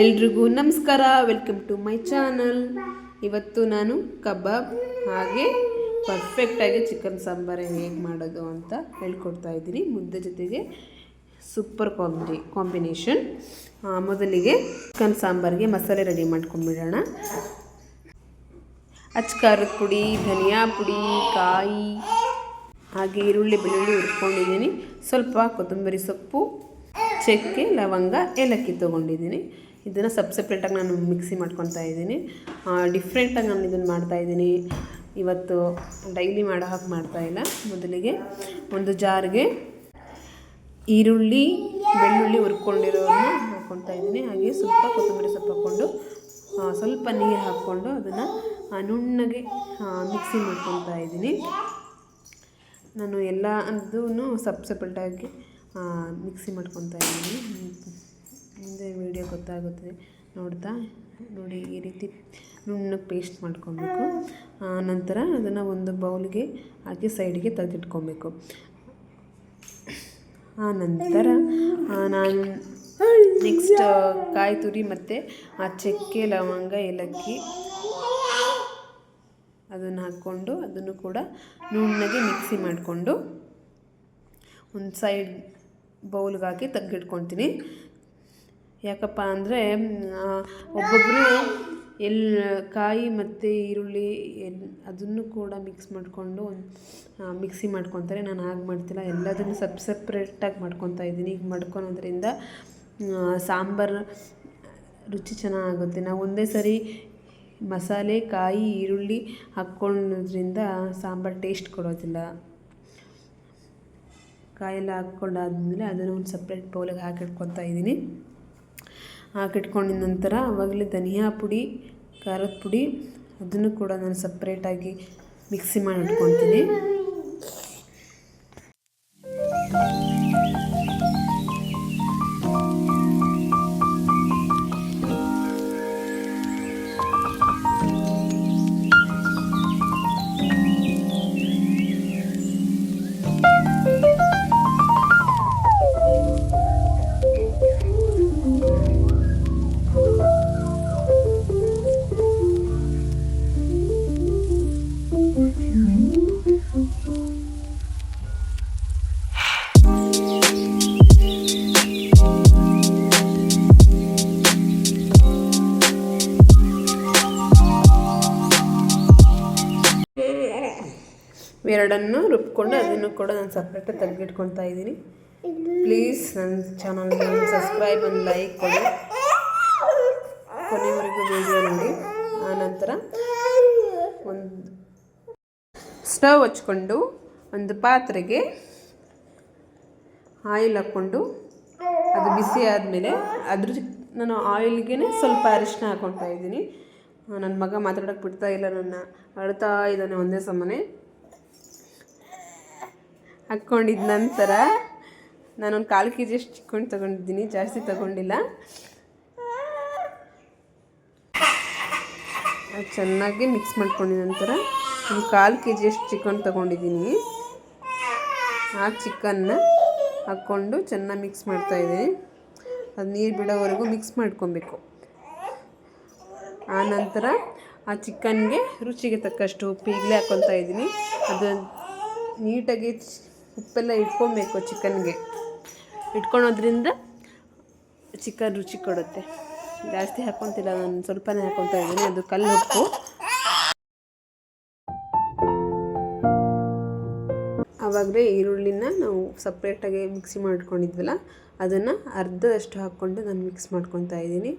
ಎಲ್ರಿಗೂ ನಮಸ್ಕಾರ, welcome to my channel. ಇವತ್ತು ನಾನು ಕಬಾಬ್ ಹಾಗೆ ಪರ್ಫೆಕ್ಟಾಗಿ ಚಿಕನ್ ಸಾಂಬಾರು ಹೇಗೆ ಮಾಡೋದು ಅಂತ ಹೇಳ್ಕೊಡ್ತಾ ಇದ್ದೀನಿ. ಮುದ್ದೆ ಜೊತೆಗೆ ಸೂಪರ್ ಕಾಂಬಿನೇಷನ್. ಮೊದಲಿಗೆ ಚಿಕನ್ ಸಾಂಬಾರಿಗೆ ಮಸಾಲೆ ರೆಡಿ ಮಾಡ್ಕೊಂಡ್ಬಿಡೋಣ. ಖಾರದ ಪುಡಿ, ಧನಿಯಾ ಪುಡಿ, ಕಾಯಿ ಹಾಗೆ ಈರುಳ್ಳಿ ಬೆಳ್ಳುಳ್ಳಿ ಹುರ್ಕೊಂಡಿದ್ದೀನಿ. ಸ್ವಲ್ಪ ಕೊತ್ತಂಬರಿ ಸೊಪ್ಪು, ಚಕ್ಕೆ, ಲವಂಗ, ಏಲಕ್ಕಿ ತೊಗೊಂಡಿದ್ದೀನಿ. ಇದನ್ನು ಸಪ್ರೇಟಾಗಿ ನಾನು ಮಿಕ್ಸಿ ಮಾಡ್ಕೊತಾ ಇದ್ದೀನಿ. ಡಿಫ್ರೆಂಟಾಗಿ ನಾನು ಇದನ್ನು ಮಾಡ್ತಾಯಿದ್ದೀನಿ. ಇವತ್ತು ಡೈಲಿ ಮಾಡೋ ಹಾಗೆ ಮಾಡ್ತಾಯಿಲ್ಲ. ಮೊದಲಿಗೆ ಒಂದು ಜಾರ್ಗೆ ಈರುಳ್ಳಿ ಬೆಳ್ಳುಳ್ಳಿ ಹುರ್ಕೊಂಡಿರೋದನ್ನ ಹಾಕ್ಕೊತಾ ಇದ್ದೀನಿ. ಹಾಗೆ ಸ್ವಲ್ಪ ಕೊತ್ತಂಬರಿ ಸೊಪ್ಪು ಹಾಕ್ಕೊಂಡು ಸ್ವಲ್ಪ ನೀರು ಹಾಕ್ಕೊಂಡು ಅದನ್ನು ನುಣ್ಣಗೆ ಮಿಕ್ಸಿ ಮಾಡ್ಕೊತಾ ಇದ್ದೀನಿ. ನಾನು ಎಲ್ಲ ಅದೂ ಸಪ್ರೇಟಾಗಿ ಮಿಕ್ಸಿ ಮಾಡ್ಕೊತಾ ಇದ್ದೀನಿ. ಮುಂದೆ ವಿಡಿಯೋ ಗೊತ್ತಾಗುತ್ತೆ ನೋಡಿ. ಈ ರೀತಿ ನುಣ್ಣಗೆ ಪೇಸ್ಟ್ ಮಾಡ್ಕೊಬೇಕು. ನಂತರ ಅದನ್ನು ಒಂದು ಬೌಲ್ಗೆ ಹಾಕಿ ಸೈಡಿಗೆ ತೆಗೆದಿಟ್ಕೊಬೇಕು. ನಂತರ ನಾನು ನೆಕ್ಸ್ಟ್ ಕಾಯಿ ತುರಿ ಮತ್ತು ಚಕ್ಕೆ, ಲವಂಗ, ಏಲಕ್ಕಿ ಅದನ್ನು ಹಾಕ್ಕೊಂಡು ಅದನ್ನು ಕೂಡ ನುಣ್ಣಗೆ ಮಿಕ್ಸಿ ಮಾಡಿಕೊಂಡು ಒಂದು ಸೈಡ್ ಬೌಲ್ಗೆ ಹಾಕಿ ತೆಗೆದಿಟ್ಕೊತೀನಿ. ಯಾಕಪ್ಪ ಅಂದರೆ ಒಬ್ಬೊಬ್ಬರು ಕಾಯಿ ಮತ್ತು ಈರುಳ್ಳಿ ಅದನ್ನು ಕೂಡ ಮಿಕ್ಸ್ ಮಾಡಿಕೊಂಡು ಮಿಕ್ಸಿ ಮಾಡ್ಕೊತಾರೆ. ನಾನು ಹಾಗೆ ಮಾಡ್ತಿಲ್ಲ, ಎಲ್ಲದನ್ನು ಸಪ್ರೇಟಾಗಿ ಮಾಡ್ಕೊತಾ ಇದ್ದೀನಿ. ಈಗ ಮಾಡ್ಕೊಳೋದ್ರಿಂದ ಸಾಂಬಾರು ರುಚಿ ಚೆನ್ನಾಗುತ್ತೆ. ನಾವು ಒಂದೇ ಸರಿ ಮಸಾಲೆ, ಕಾಯಿ, ಈರುಳ್ಳಿ ಹಾಕ್ಕೊಳ್ಳೋದ್ರಿಂದ ಸಾಂಬಾರು ಟೇಸ್ಟ್ ಕೊಡೋದಿಲ್ಲ. ಕಾಯೆಲ್ಲ ಹಾಕ್ಕೊಂಡಾದ್ಮೇಲೆ ಅದನ್ನು ಒಂದು ಸಪ್ರೇಟ್ ಬೌಲಿಗೆ ಹಾಕಿಟ್ಕೊತಾ ಇದ್ದೀನಿ. ಹಾಕಿಟ್ಕೊಂಡಿದ ನಂತರ ಆವಾಗಲೇ ಧನಿಯಾ ಪುಡಿ, ಖಾರದ ಪುಡಿ ಅದನ್ನು ಕೂಡ ನಾನು ಸಪ್ರೇಟಾಗಿ ಮಿಕ್ಸಿ ಮಾಡಿ ಇಟ್ಕೊತೀನಿ. ಎರಡನ್ನು ರುಬ್ಕೊಂಡು ಅದನ್ನು ಕೂಡ ನಾನು ಸಪ್ರೇಟಾಗಿ ತೆಗೆದಿಟ್ಕೊತಾ ಇದ್ದೀನಿ. ಪ್ಲೀಸ್ ನನ್ನ ಚಾನಲ್ಗೆ ಸಬ್ಸ್ಕ್ರೈಬ್ ಒಂದು ಲೈಕ್ ಕೊಡಿ, ಕೊನೆವರೆಗೂ ವಿಡಿಯೋ ನೋಡಿ. ಆನಂತರ ಒಂದು ಸ್ಟವ್ ಹಚ್ಕೊಂಡು ಒಂದು ಪಾತ್ರೆಗೆ ಆಯಿಲ್ ಹಾಕ್ಕೊಂಡು ಅದು ಬಿಸಿ ಆದಮೇಲೆ ನಾನು ಆಯಿಲ್ಗೆ ಸ್ವಲ್ಪ ಅರಿಶಿನ ಹಾಕ್ಕೊತಾ ಇದ್ದೀನಿ. ನನ್ನ ಮಗ ಮಾತಾಡೋಕ್ಕೆ ಬಿಡ್ತಾ ಇಲ್ಲ, ನನ್ನ ಅಳ್ತಾ ಇದ್ದಾನೆ ಒಂದೇ ಸಮನೆ. ಹಾಕ್ಕೊಂಡಿದ್ದ ನಂತರ ನಾನೊಂದು 1/4 kg ಅಷ್ಟು ಚಿಕನ್ ತೊಗೊಂಡಿದ್ದೀನಿ, ಜಾಸ್ತಿ ತೊಗೊಂಡಿಲ್ಲ. ಚೆನ್ನಾಗಿ ಮಿಕ್ಸ್ ಮಾಡ್ಕೊಂಡಿದ ನಂತರ ಒಂದು 1/4 kg ಅಷ್ಟು ಚಿಕನ್ ತೊಗೊಂಡಿದ್ದೀನಿ. ಆ ಚಿಕನ್ನ ಹಾಕ್ಕೊಂಡು ಚೆನ್ನಾಗಿ ಮಿಕ್ಸ್ ಮಾಡ್ತಾಯಿದ್ದೀನಿ. ಅದು ನೀರು ಬಿಡೋವರೆಗೂ ಮಿಕ್ಸ್ ಮಾಡ್ಕೊಬೇಕು. ಆನಂತರ ಆ ಚಿಕನ್ಗೆ ರುಚಿಗೆ ತಕ್ಕಷ್ಟು ಉಪ್ಪು ಈಗಲೇ ಹಾಕ್ಕೊತಾ ಇದ್ದೀನಿ. ಅದು ನೀಟಾಗಿ ಉಪ್ಪೆಲ್ಲ ಇಟ್ಕೊಬೇಕು. ಚಿಕನ್ಗೆ ಇಟ್ಕೊಳೋದ್ರಿಂದ ಚಿಕನ್ ರುಚಿ ಕೊಡುತ್ತೆ. ಜಾಸ್ತಿ ಹಾಕ್ಕೊತಿಲ್ಲ, ನಾನು ಸ್ವಲ್ಪನೇ ಹಾಕ್ಕೊತಾ ಇದ್ದೀನಿ. ಅದು ಕಲ್ಲು ಉಪ್ಪು. ಆವಾಗಲೇ ಈರುಳ್ಳಿನ ನಾವು ಸಪ್ರೇಟಾಗಿ ಮಿಕ್ಸಿ ಮಾಡ್ಕೊಂಡಿದ್ವಲ್ಲ, ಅದನ್ನು ಅರ್ಧದಷ್ಟು ಹಾಕ್ಕೊಂಡು ನಾನು ಮಿಕ್ಸ್ ಮಾಡ್ಕೊತಾ ಇದ್ದೀನಿ.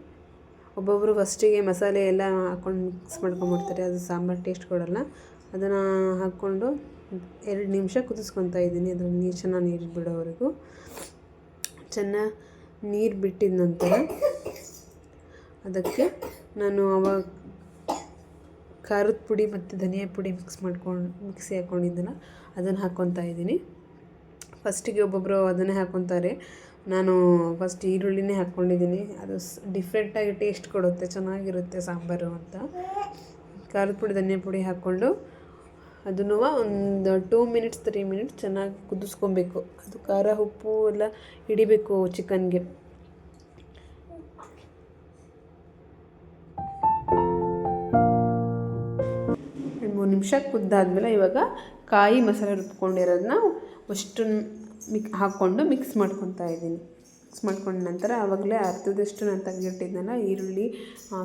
ಒಬ್ಬೊಬ್ಬರು ಫಸ್ಟಿಗೆ ಮಸಾಲೆ ಎಲ್ಲ ಹಾಕ್ಕೊಂಡು ಮಿಕ್ಸ್ ಮಾಡ್ಕೊಂಬಿಡ್ತಾರೆ, ಅದು ಸಾಂಬಾರು ಟೇಸ್ಟ್ ಕೊಡೋಲ್ಲ. ಅದನ್ನು ಹಾಕ್ಕೊಂಡು 2 ನಿಮಿಷ ಕುದಿಸ್ಕೊತಾ ಇದ್ದೀನಿ. ಅದ್ರ ಚೆನ್ನಾಗಿ ನೀರು ಬಿಡೋವರೆಗೂ ಚೆನ್ನಾಗಿ ನೀರು ಬಿಟ್ಟಿದ ನಂತರ ಅದಕ್ಕೆ ನಾನು ಅವಾಗ ಖಾರದ ಪುಡಿ ಮತ್ತು ಧನಿಯಾ ಪುಡಿ ಮಿಕ್ಸಿ ಹಾಕ್ಕೊಂಡಿದ್ದೆನಲ್ಲ ಅದನ್ನು ಹಾಕ್ಕೊತಾ ಇದ್ದೀನಿ. ಫಸ್ಟಿಗೆ ಒಬ್ಬೊಬ್ಬರು ಅದನ್ನೇ ಹಾಕ್ಕೊತಾರೆ, ನಾನು ಫಸ್ಟ್ ಈರುಳ್ಳಿನೇ ಹಾಕ್ಕೊಂಡಿದ್ದೀನಿ. ಅದು ಡಿಫ್ರೆಂಟಾಗಿ ಟೇಸ್ಟ್ ಕೊಡುತ್ತೆ, ಚೆನ್ನಾಗಿರುತ್ತೆ ಸಾಂಬಾರು ಅಂತ. ಖಾರದ ಪುಡಿ, ಧನಿಯಾ ಪುಡಿ ಹಾಕ್ಕೊಂಡು ಅದನ್ನು ಒಂದು 2 ಮಿನಿಟ್ಸ್ 3 ಮಿನಿಟ್ಸ್ ಚೆನ್ನಾಗಿ ಕುದಿಸ್ಕೊಬೇಕು. ಅದು ಖಾರ ಉಪ್ಪು ಎಲ್ಲ ಹಿಡಿಬೇಕು ಚಿಕನ್ಗೆ. 2-3 ನಿಮಿಷ ಕುದ್ದಾದ್ಮೇಲೆ ಇವಾಗ ಕಾಯಿ ಮಸಾಲೆ ರುಬ್ಕೊಂಡಿರೋದನ್ನ ಅಷ್ಟು ಹಾಕ್ಕೊಂಡು ಮಿಕ್ಸ್ ಮಾಡ್ಕೊತಾ ಇದ್ದೀನಿ. ಮಿಕ್ಸ್ ಮಾಡ್ಕೊಂಡ ನಂತರ ಆವಾಗಲೇ ಅರ್ಧದಷ್ಟು ನಾನು ತೆಗೆದಿಟ್ಟಿದ್ನಲ್ಲ ಈರುಳ್ಳಿ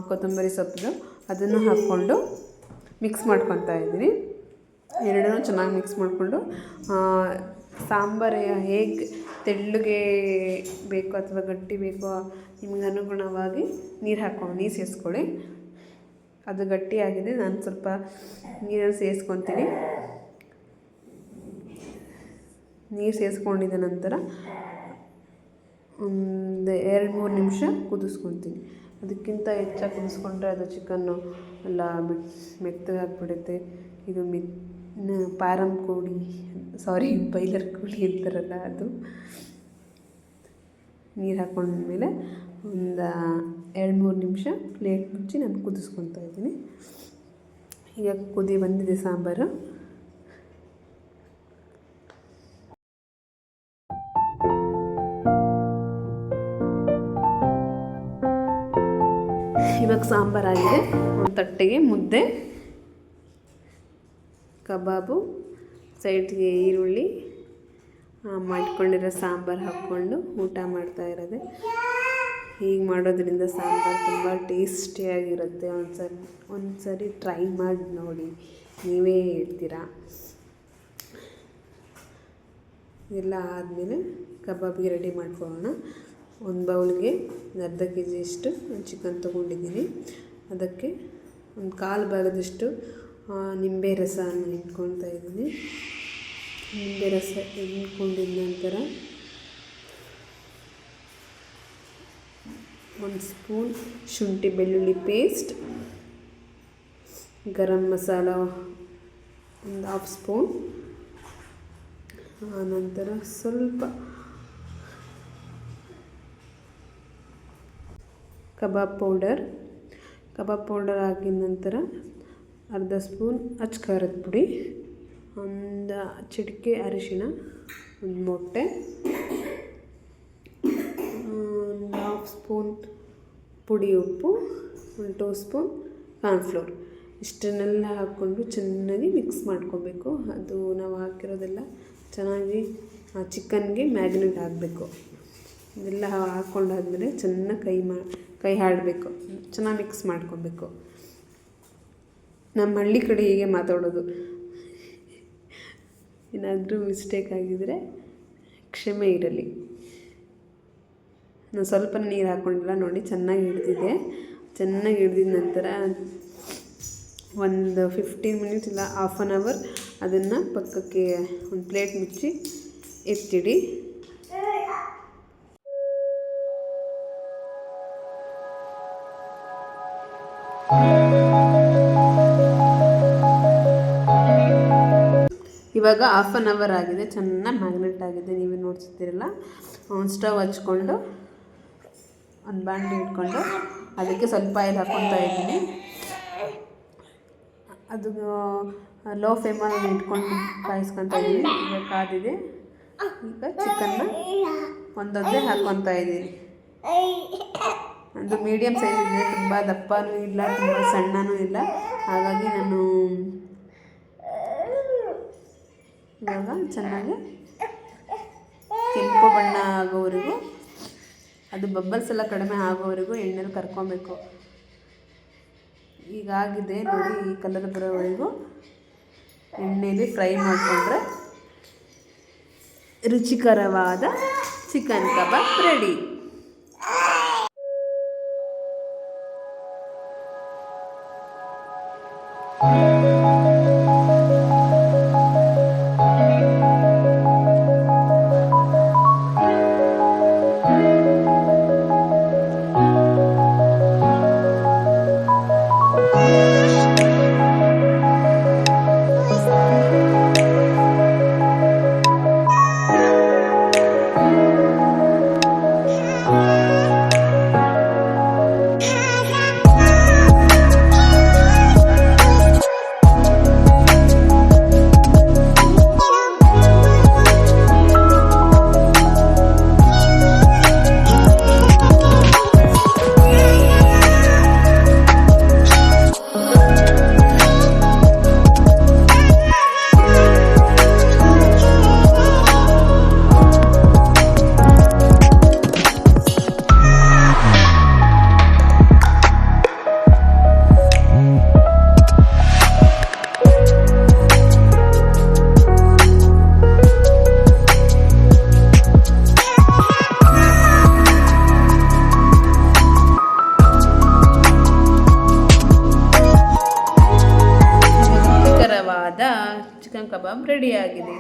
ಕೊತ್ತಂಬರಿ ಸೊಪ್ಪು ಅದನ್ನು ಹಾಕ್ಕೊಂಡು ಮಿಕ್ಸ್ ಮಾಡ್ಕೊತಾ ಇದ್ದೀನಿ. ಎರಡನ್ನೂ ಚೆನ್ನಾಗಿ ಮಿಕ್ಸ್ ಮಾಡಿಕೊಂಡು ಸಾಂಬಾರು ಹೇಗೆ ತೆಳ್ಳಗೆ ಬೇಕೋ ಅಥವಾ ಗಟ್ಟಿ ಬೇಕೋ ನಿಮ್ಗೆ ಅನುಗುಣವಾಗಿ ನೀರು ಸೇರಿಸ್ಕೊಳ್ಳಿ. ಅದು ಗಟ್ಟಿಯಾಗಿದೆ, ನಾನು ಸ್ವಲ್ಪ ನೀರನ್ನು ಸೇರಿಸ್ಕೊತೀನಿ. ನೀರು ಸೇರಿಸ್ಕೊಂಡಿದ್ದ ನಂತರ ಒಂದು 2-3 ನಿಮಿಷ ಕುದಿಸ್ಕೊತೀನಿ. ಅದಕ್ಕಿಂತ ಹೆಚ್ಚಾಗಿ ಕುದಿಸ್ಕೊಂಡ್ರೆ ಅದು ಚಿಕನ್ನು ಎಲ್ಲ ಮೆತ್ತಗೆ ಆಗಿಬಿಡುತ್ತೆ. ಇದು ಪಾರಂ ಕೋಳಿ ಬೈಲರ್ ಕೋಳಿ ಅಂತಾರಲ್ಲ ಅದು. ನೀರು ಹಾಕ್ಕೊಂಡ್ಮೇಲೆ ಒಂದು 2-3 ನಿಮಿಷ ಪ್ಲೇಟ್ ಮುಚ್ಚಿ ನಾನು ಕುದಿಸ್ಕೊತಾ ಇದ್ದೀನಿ. ಈಗ ಕುದಿ ಬಂದಿದೆ ಸಾಂಬಾರು. ಇವಾಗ ಸಾಂಬಾರಾಗಿದೆ. ಒಂದು ತಟ್ಟೆಗೆ ಮುದ್ದೆ, ಕಬಾಬು, ಸೈಡ್ಗೆ ಈರುಳ್ಳಿ ಮಾಡ್ಕೊಂಡಿರೋ ಸಾಂಬಾರು ಹಾಕ್ಕೊಂಡು ಊಟ ಮಾಡ್ತಾ ಇರೋದೆ. ಹೀಗೆ ಮಾಡೋದ್ರಿಂದ ಸಾಂಬಾರು ತುಂಬ ಟೇಸ್ಟಿಯಾಗಿರುತ್ತೆ. ಒಂದು ಸರಿ ಟ್ರೈ ಮಾಡಿ ನೋಡಿ, ನೀವೇ ಹೇಳ್ತೀರಾ. ಎಲ್ಲ ಆದಮೇಲೆ ಕಬಾಬಿಗೆ ರೆಡಿ ಮಾಡ್ಕೊಳ್ಳೋಣ. ಒಂದು ಬೌಲ್ಗೆ ಅರ್ಧ ಕೆಜಿಯಷ್ಟು ಚಿಕನ್ ತೊಗೊಂಡಿದ್ದೀನಿ. ಅದಕ್ಕೆ ಒಂದು 1/4 ಭಾಗದಷ್ಟು ನಿಂಬೆ ರಸವನ್ನು ಇಟ್ಕೊಳ್ತಾ ಇದ್ದೀನಿ. ನಿಂಬೆ ರಸ ಇಟ್ಕೊಂಡಿದ ನಂತರ 1 ಸ್ಪೂನ್ ಶುಂಠಿ ಬೆಳ್ಳುಳ್ಳಿ ಪೇಸ್ಟ್, ಗರಂ ಮಸಾಲ 1/2 ಸ್ಪೂನ್, ಆನಂತರ ಸ್ವಲ್ಪ ಕಬಾಬ್ ಪೌಡರ್ ಹಾಕಿದ ನಂತರ ಅರ್ಧ ಸ್ಪೂನ್ ಅಚ್ಚ ಖಾರದ ಪುಡಿ, ಒಂದು ಚಿಟಿಕೆ ಅರಿಶಿಣ, ಒಂದು ಮೊಟ್ಟೆ, 1/2 ಸ್ಪೂನ್ ಪುಡಿ ಉಪ್ಪು, 1 2 ಸ್ಪೂನ್ ಕಾರ್ನ್ಫ್ಲೋರ್. ಇಷ್ಟನ್ನೆಲ್ಲ ಹಾಕ್ಕೊಂಡು ಚೆನ್ನಾಗಿ ಮಿಕ್ಸ್ ಮಾಡ್ಕೊಬೇಕು. ಅದು ನಾವು ಹಾಕಿರೋದೆಲ್ಲ ಚೆನ್ನಾಗಿ ಚಿಕನ್ಗೆ ಮ್ಯಾಗ್ನೇಟ್ ಆಗಬೇಕು. ಇದೆಲ್ಲ ಹಾಕ್ಕೊಂಡಾದ್ಮೇಲೆ ಚೆನ್ನಾಗಿ ಕೈ ಆಡಬೇಕು, ಚೆನ್ನಾಗಿ ಮಿಕ್ಸ್ ಮಾಡ್ಕೊಬೇಕು. ನಮ್ಮ ಹಳ್ಳಿ ಕಡೆ ಹೀಗೆ ಮಾತಾಡೋದು. ಏನಾದರೂ ಮಿಸ್ಟೇಕ್ ಆಗಿದರೆ ಕ್ಷಮೆ ಇರಲಿ. ನಾನು ಸ್ವಲ್ಪ ನೀರು ಹಾಕ್ಕೊಂಡಿಲ್ಲ ನೋಡಿ, ಚೆನ್ನಾಗಿ ಹಿಡ್ದಿದೆ. ಚೆನ್ನಾಗಿ ಹಿಡ್ದಿದ ನಂತರ ಒಂದು 15 ಮಿನಿಟ್ಸ್ ಇಲ್ಲ 1/2 ಅವರ್ ಅದನ್ನು ಪಕ್ಕಕ್ಕೆ ಒಂದು ಪ್ಲೇಟ್ ಮುಚ್ಚಿ ಎತ್ತಿಡಿ. ಇವಾಗ 1/2 ಅವರ್ ಆಗಿದೆ, ಚೆನ್ನಾಗಿ ಮ್ಯಾಗ್ನೆಟ್ ಆಗಿದೆ. ನೀವೇ ನೋಡ್ತಿದ್ದೀರಲ್ಲ. ಒಂದು ಸ್ಟವ್ ಹಚ್ಕೊಂಡು ಒಂದು ಬಾಣಲಿ ಇಟ್ಕೊಂಡು ಅದಕ್ಕೆ ಸ್ವಲ್ಪ ಆಯಿಲ್ ಹಾಕ್ಕೊತಾ ಇದ್ದೀನಿ. ಅದು ಲೋ ಫ್ಲೇಮಲ್ಲಿ ಇಟ್ಕೊಂಡು ಕಾಯಿಸ್ಕೊತಾ ಇದ್ದೀನಿ. ಈಗ ಕಾದಿದೆ. ಈಗ ಚಿಕನ್ನ ಒಂದೊಂದೇ ಹಾಕ್ಕೊತಾ ಇದ್ದೀನಿ. ಒಂದು ಮೀಡಿಯಮ್ ಸೈಜ್ ಇದೆ, ತುಂಬ ದಪ್ಪನೂ ಇಲ್ಲ, ತುಂಬ ಸಣ್ಣನೂ ಇಲ್ಲ. ಹಾಗಾಗಿ ನಾನು ಇವಾಗ ಚೆನ್ನಾಗಿ ಕೆಂಪು ಬಣ್ಣ ಆಗೋವರೆಗೂ, ಅದು ಬಬ್ಬಲ್ಸ್ ಎಲ್ಲ ಕಡಿಮೆ ಆಗೋವರೆಗೂ ಎಣ್ಣೆಲಿ ಕರ್ಕೊಬೇಕು. ಈಗಾಗಿದೆ ನೋಡಿ, ಈ ಕಲರ್ ಬರೋವರೆಗೂ ಎಣ್ಣೆಯಲ್ಲಿ ಫ್ರೈ ಮಾಡಿಕೊಂಡ್ರೆ ರುಚಿಕರವಾದ ಚಿಕನ್ ಕಬಾಬ್ ರೆಡಿ. ಕಬಾಬ್ ರೆಡಿಯಾಗಿದೆ.